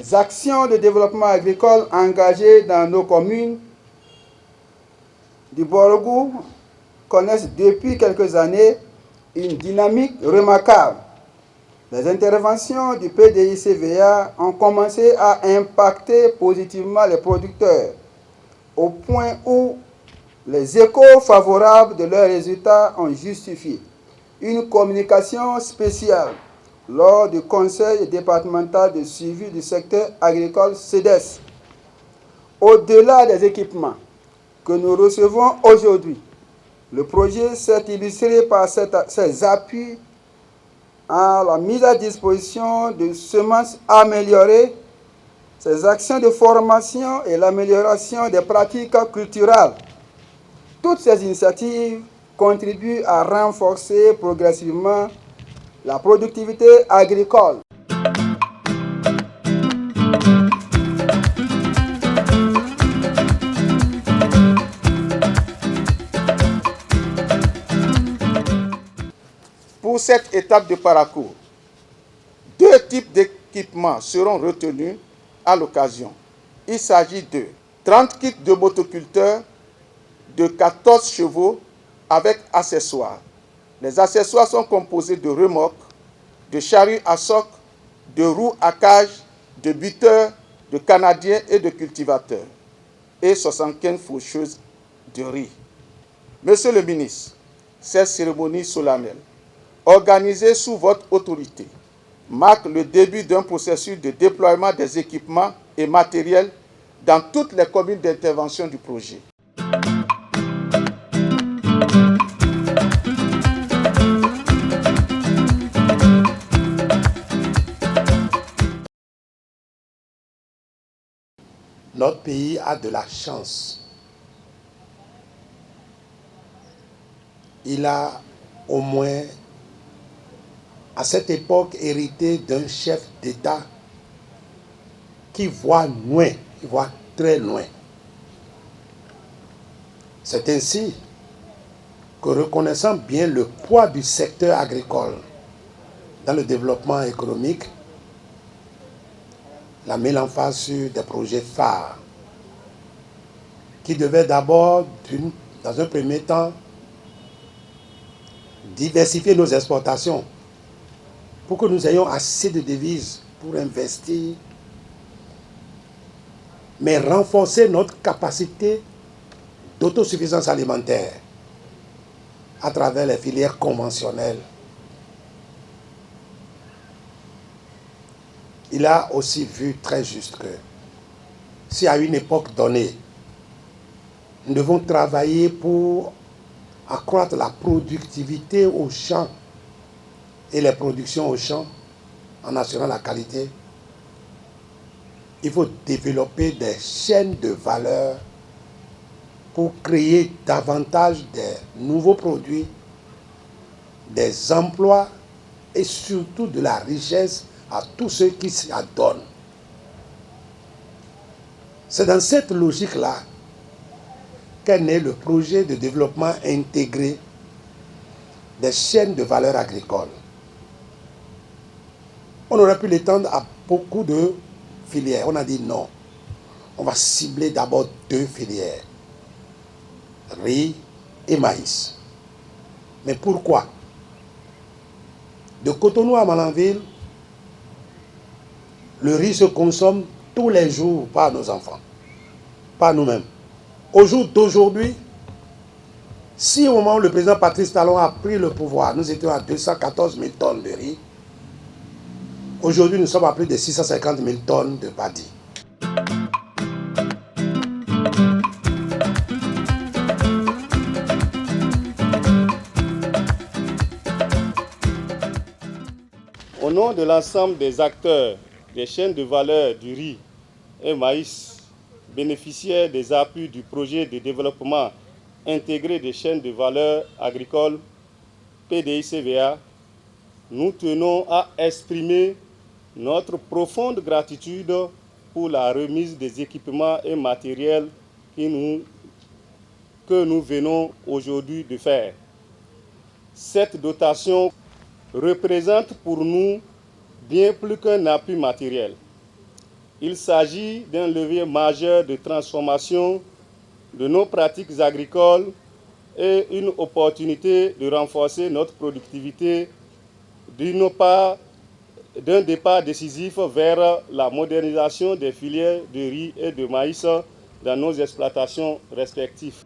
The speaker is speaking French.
Les actions de développement agricole engagées dans nos communes du Borgou connaissent depuis quelques années une dynamique remarquable. Les interventions du PDI-CVA ont commencé à impacter positivement les producteurs, au point où les échos favorables de leurs résultats ont justifié une communication spéciale lors du Conseil départemental de suivi du secteur agricole CEDES. Au-delà des équipements que nous recevons aujourd'hui, le projet s'est illustré par ses appuis à la mise à disposition de semences améliorées, ses actions de formation et l'amélioration des pratiques culturelles. Toutes ces initiatives contribuent à renforcer progressivement la productivité agricole. Pour cette étape de parcours, 2 types d'équipements seront retenus à l'occasion. Il s'agit de 30 kits de motoculteurs de 14 chevaux avec accessoires. Les accessoires sont composés de remorques, de charrues à soc, de roues à cage, de buteurs, de canadiens et de cultivateurs, et 75 faucheuses de riz. Monsieur le ministre, cette cérémonie solennelle, organisée sous votre autorité, marque le début d'un processus de déploiement des équipements et matériels dans toutes les communes d'intervention du projet. Notre pays a de la chance. Il a au moins, à cette époque, hérité d'un chef d'État qui voit loin, qui voit très loin. C'est ainsi que, reconnaissant bien le poids du secteur agricole dans le développement économique, il a mis l'emphase sur des projets phares qui devaient d'abord, dans un premier temps, diversifier nos exportations pour que nous ayons assez de devises pour investir, mais renforcer notre capacité d'autosuffisance alimentaire à travers les filières conventionnelles. Il a aussi vu très juste que si à une époque donnée, nous devons travailler pour accroître la productivité au champ et les productions au champ en assurant la qualité, il faut développer des chaînes de valeur pour créer davantage de nouveaux produits, des emplois et surtout de la richesse à tous ceux qui s'y adonnent. C'est dans cette logique-là qu'est né le projet de développement intégré des chaînes de valeur agricole. On aurait pu l'étendre à beaucoup de filières. On a dit non. On va cibler d'abord 2 filières, riz et maïs. Mais pourquoi? De Cotonou à Malanville, le riz se consomme tous les jours par nos enfants, par nous-mêmes. Au jour d'aujourd'hui, si au moment où le président Patrice Talon a pris le pouvoir, nous étions à 214 000 tonnes de riz, aujourd'hui nous sommes à plus de 650 000 tonnes de paddy. Au nom de l'ensemble des acteurs des chaînes de valeur du riz et maïs, bénéficiaires des appuis du projet de développement intégré des chaînes de valeur agricoles PDI-CVA, nous tenons à exprimer notre profonde gratitude pour la remise des équipements et matériels que nous venons aujourd'hui de faire. Cette dotation représente pour nous bien plus qu'un appui matériel. Il s'agit d'un levier majeur de transformation de nos pratiques agricoles et une opportunité de renforcer notre productivité d'un départ décisif vers la modernisation des filières de riz et de maïs dans nos exploitations respectives.